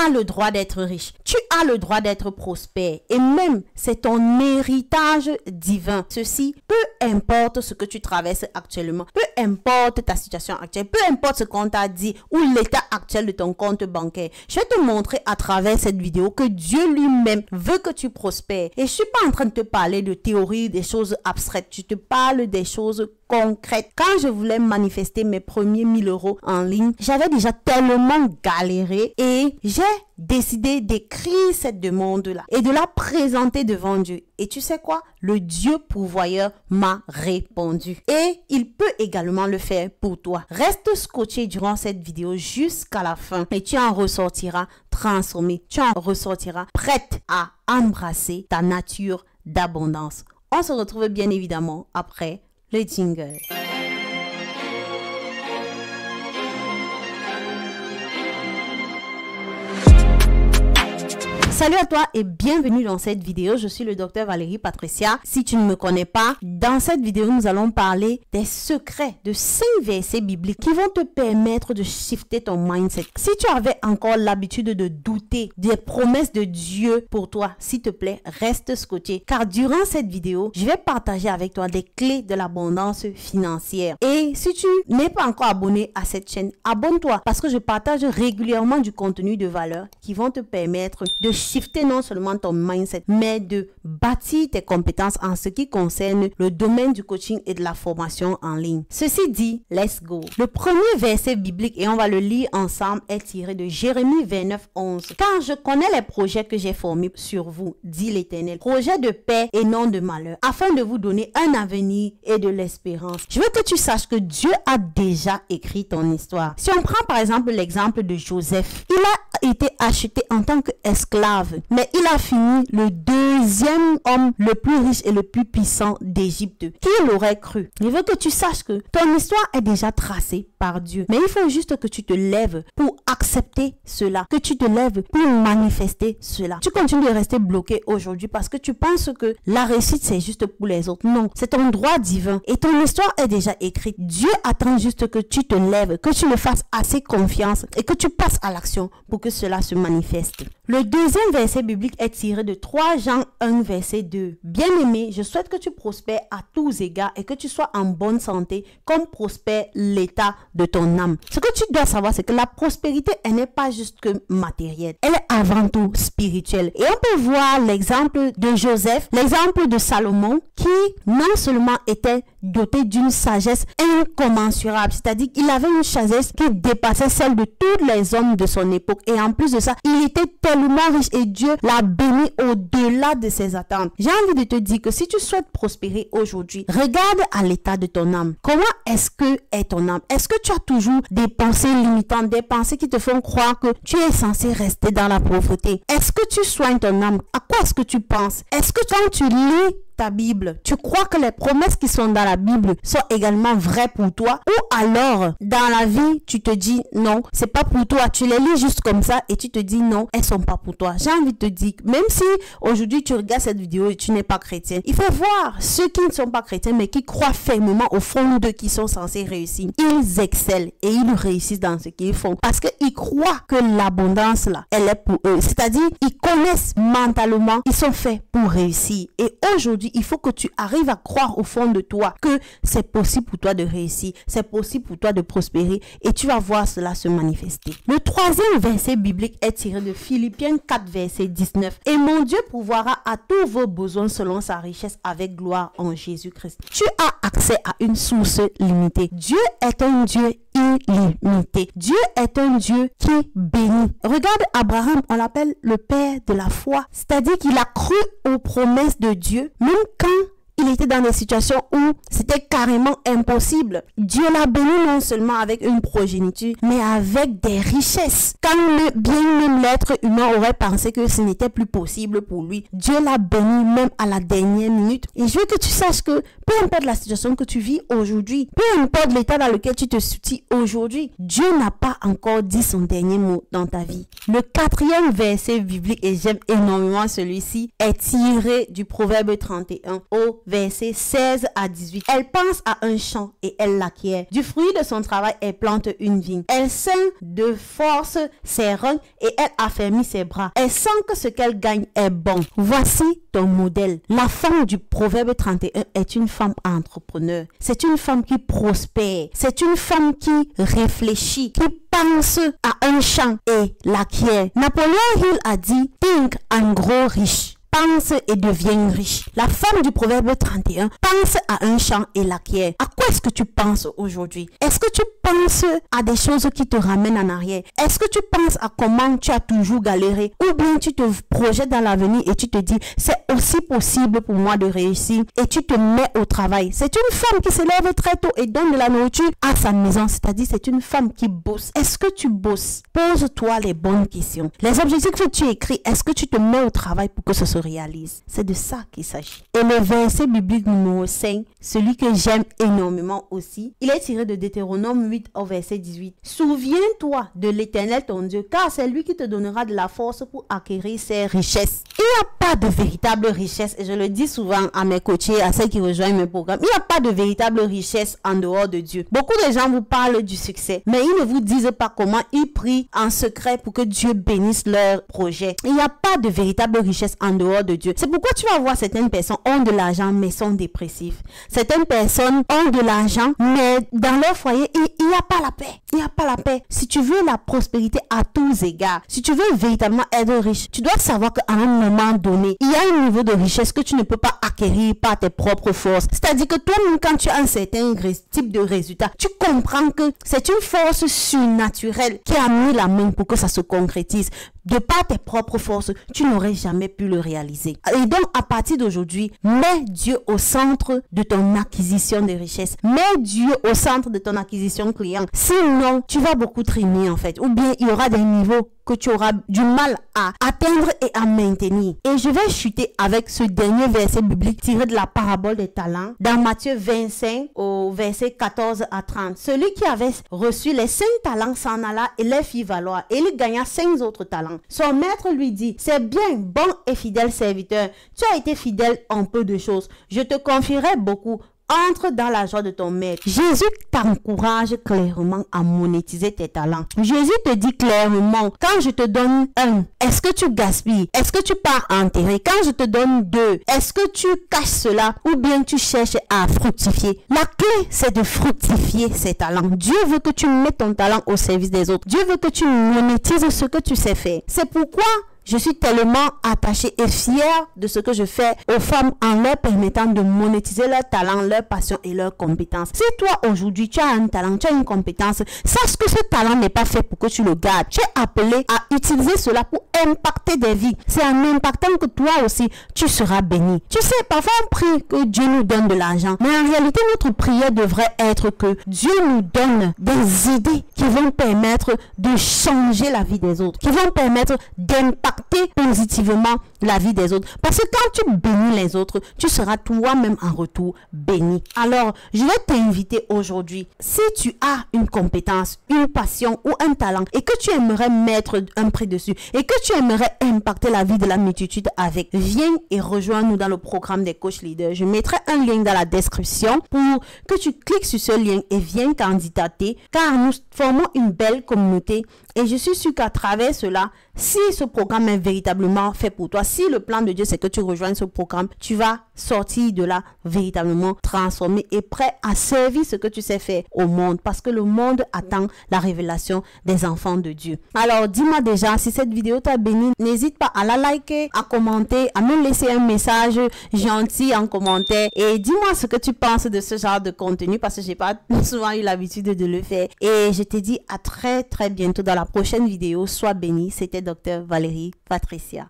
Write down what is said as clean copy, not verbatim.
as le droit d'être riche. Tu as le droit d'être prospère. Et même, c'est ton héritage divin. Ceci, peu importe ce que tu traverses actuellement, peu importe ta situation actuelle, peu importe ce qu'on t'a dit ou l'état actuel de ton compte bancaire. Je vais te montrer à travers cette vidéo que Dieu lui-même veut que tu prospères. Et je suis pas en train de te parler de théorie, des choses abstraites. Je te parle des choses concrètes. Quand je voulais manifester mes premiers 1000 € en ligne, j'avais déjà tellement galéré et j'ai décidé d'écrire cette demande-là et de la présenter devant Dieu. Et tu sais quoi? Le Dieu pourvoyeur m'a répondu. Et il peut également le faire pour toi. Reste scotché durant cette vidéo jusqu'à la fin et tu en ressortiras transformé. Tu en ressortiras prête à embrasser ta nature d'abondance. On se retrouve bien évidemment après le jingle. Salut à toi et bienvenue dans cette vidéo. Je suis le docteur Valérie Patricia. Si tu ne me connais pas, dans cette vidéo, nous allons parler des secrets de 5 versets bibliques qui vont te permettre de shifter ton mindset. Si tu avais encore l'habitude de douter des promesses de Dieu pour toi, s'il te plaît, reste scotché. Car durant cette vidéo, je vais partager avec toi des clés de l'abondance financière. Et si tu n'es pas encore abonné à cette chaîne, abonne-toi parce que je partage régulièrement du contenu de valeur qui vont te permettre de shifter non seulement ton mindset, mais de bâtir tes compétences en ce qui concerne le domaine du coaching et de la formation en ligne. Ceci dit, let's go. Le premier verset biblique, et on va le lire ensemble, est tiré de Jérémie 29:11. Car je connais les projets que j'ai formés sur vous, dit l'Éternel, projets de paix et non de malheur, afin de vous donner un avenir et de l'espérance. Je veux que tu saches que Dieu a déjà écrit ton histoire. Si on prend par exemple l'exemple de Joseph, il a été acheté en tant qu'esclave, mais il a fini le deuxième homme le plus riche et le plus puissant d'Égypte. Qui l'aurait cru? Je veux que tu saches que ton histoire est déjà tracée par Dieu, mais il faut juste que tu te lèves pour accepter cela, que tu te lèves pour manifester cela. Tu continues de rester bloqué aujourd'hui parce que tu penses que la réussite c'est juste pour les autres. Non, c'est ton droit divin et ton histoire est déjà écrite. Dieu attend juste que tu te lèves, que tu le fasses assez confiance et que tu passes à l'action pour que cela se manifeste. Le deuxième verset biblique est tiré de 3 Jean 1 verset 2. Bien-aimé, je souhaite que tu prospères à tous égards et que tu sois en bonne santé comme prospère l'état de ton âme. Ce que tu dois savoir, c'est que la prospérité, elle n'est pas juste que matérielle. Elle est avant tout spirituelle. Et on peut voir l'exemple de Joseph, l'exemple de Salomon, qui non seulement était doté d'une sagesse incommensurable, c'est-à-dire qu'il avait une sagesse qui dépassait celle de tous les hommes de son époque. Et en plus de ça, il était tellement riche et Dieu l'a béni au-delà de ses attentes. J'ai envie de te dire que si tu souhaites prospérer aujourd'hui, regarde à l'état de ton âme. Comment est-ce que est ton âme? Est-ce que tu as toujours des pensées limitantes, des pensées qui te font croire que tu es censé rester dans la pauvreté? Est-ce que tu soignes ton âme? À quoi est-ce que tu penses? Est-ce que quand tu lis ta Bible, tu crois que les promesses qui sont dans la Bible sont également vraies pour toi? Ou alors, dans la vie, tu te dis non, c'est pas pour toi. Tu les lis juste comme ça et tu te dis non, elles sont pas pour toi. J'ai envie de te dire, même si aujourd'hui tu regardes cette vidéo et tu n'es pas chrétien, il faut voir ceux qui ne sont pas chrétiens mais qui croient fermement au fond d'eux qui sont censés réussir. Ils excellent et ils réussissent dans ce qu'ils font parce qu'ils croient que l'abondance là, elle est pour eux. C'est-à-dire, ils connaissent mentalement, ils sont faits pour réussir. Et aujourd'hui, il faut que tu arrives à croire au fond de toi que c'est possible pour toi de réussir, c'est possible pour toi de prospérer et tu vas voir cela se manifester. Le troisième verset biblique est tiré de Philippiens 4 verset 19. Et mon Dieu pourvoira à tous vos besoins selon sa richesse avec gloire en Jésus-Christ. Tu as accès à une source limitée. Dieu est un Dieu illimité. Dieu est un Dieu qui bénit. Regarde Abraham, on l'appelle le père de la foi. C'est-à-dire qu'il a cru aux promesses de Dieu, même quand il était dans des situations où c'était carrément impossible. Dieu l'a béni non seulement avec une progéniture, mais avec des richesses. Quand bien même l'être humain aurait pensé que ce n'était plus possible pour lui, Dieu l'a béni même à la dernière minute. Et je veux que tu saches que peu importe la situation que tu vis aujourd'hui, peu importe l'état dans lequel tu te situes aujourd'hui, Dieu n'a pas encore dit son dernier mot dans ta vie. Le quatrième verset biblique, et j'aime énormément celui-ci, est tiré du Proverbe 31 au versets 16 à 18. Elle pense à un champ et elle l'acquiert. Du fruit de son travail, elle plante une vigne. Elle ceint de force ses reins et elle affermit ses bras. Elle sent que ce qu'elle gagne est bon. Voici ton modèle. La femme du Proverbe 31 est une femme entrepreneur. C'est une femme qui prospère. C'est une femme qui réfléchit, qui pense à un champ et l'acquiert. Napoléon Hill a dit « Think and grow rich ». Pense et deviens riche. La femme du Proverbe 31 pense à un champ et l'acquiert. À quoi est-ce que tu penses aujourd'hui? Est-ce que tu penses à des choses qui te ramènent en arrière? Est-ce que tu penses à comment tu as toujours galéré? Ou bien tu te projettes dans l'avenir et tu te dis c'est aussi possible pour moi de réussir et tu te mets au travail. C'est une femme qui se lève très tôt et donne de la nourriture à sa maison. C'est-à-dire c'est une femme qui bosse. Est-ce que tu bosses? Pose-toi les bonnes questions. Les objectifs que tu écris, est-ce que tu te mets au travail pour que ce soit réalise? C'est de ça qu'il s'agit. Et le verset biblique numéro 5, celui que j'aime énormément aussi, il est tiré de Deutéronome 8 au verset 18. Souviens-toi de l'Éternel ton Dieu, car c'est lui qui te donnera de la force pour acquérir ses richesses. Il n'y a pas de véritable richesse, et je le dis souvent à mes coachés, à ceux qui rejoignent mes programmes, il n'y a pas de véritable richesse en dehors de Dieu. Beaucoup de gens vous parlent du succès, mais ils ne vous disent pas comment ils prient en secret pour que Dieu bénisse leur projet. Il n'y a pas de véritable richesse en dehors de Dieu. C'est pourquoi tu vas voir certaines personnes ont de l'argent mais sont dépressifs. Certaines personnes ont de l'argent mais dans leur foyer, il n'y a pas la paix. Il n'y a pas la paix. Si tu veux la prospérité à tous égards, si tu veux véritablement être riche, tu dois savoir qu'à un moment donné, il y a un niveau de richesse que tu ne peux pas acquérir par tes propres forces. C'est-à-dire que toi-même, quand tu as un certain type de résultat, tu comprends que c'est une force surnaturelle qui a mis la main pour que ça se concrétise. De par tes propres forces, tu n'aurais jamais pu le réaliser. Et donc, à partir d'aujourd'hui, mets Dieu au centre de ton acquisition de richesses. Mets Dieu au centre de ton acquisition client. Sinon, tu vas beaucoup trimer en fait. Ou bien, il y aura des niveaux que tu auras du mal à atteindre et à maintenir. Et je vais chuter avec ce dernier verset biblique tiré de la parabole des talents dans Matthieu 25 au verset 14 à 30. Celui qui avait reçu les 5 talents s'en alla et les fit valoir et il gagna 5 autres talents. Son maître lui dit, c'est bien, bon et fidèle serviteur, tu as été fidèle en peu de choses, je te confierai beaucoup. Entre dans la joie de ton maître. Jésus t'encourage clairement à monétiser tes talents. Jésus te dit clairement, quand je te donne 1, est-ce que tu gaspilles? Est-ce que tu pars enterrer? Quand je te donne 2, est-ce que tu caches cela ou bien tu cherches à fructifier? La clé, c'est de fructifier ces talents. Dieu veut que tu mettes ton talent au service des autres. Dieu veut que tu monétises ce que tu sais faire. C'est pourquoi je suis tellement attachée et fière de ce que je fais aux femmes en leur permettant de monétiser leur talent, leur passion et leurs compétences. Si toi aujourd'hui tu as un talent, tu as une compétence, sache que ce talent n'est pas fait pour que tu le gardes. Tu es appelé à utiliser cela pour impacter des vies. C'est en impactant que toi aussi tu seras béni. Tu sais, parfois on prie que Dieu nous donne de l'argent, mais en réalité notre prière devrait être que Dieu nous donne des idées qui vont permettre de changer la vie des autres, qui vont permettre d'impacter positivement la vie des autres. Parce que quand tu bénis les autres, tu seras toi-même en retour béni. Alors, je vais t'inviter aujourd'hui, si tu as une compétence, une passion ou un talent et que tu aimerais mettre un prix dessus et que tu aimerais impacter la vie de la multitude avec, viens et rejoins-nous dans le programme des coachs leaders. Je mettrai un lien dans la description pour que tu cliques sur ce lien et viens candidater car nous formons une belle communauté et je suis sûre qu'à travers cela, si ce programme est véritablement fait pour toi, si le plan de Dieu c'est que tu rejoignes ce programme, tu vas sortir de là véritablement transformé et prêt à servir ce que tu sais faire au monde parce que le monde attend la révélation des enfants de Dieu. Alors dis-moi déjà si cette vidéo t'a béni, n'hésite pas à la liker, à commenter, à me laisser un message gentil en commentaire et dis-moi ce que tu penses de ce genre de contenu parce que j'ai pas souvent eu l'habitude de le faire et je te dis à très bientôt dans la prochaine vidéo. Sois béni, c'était Dr. Valérie Patricia.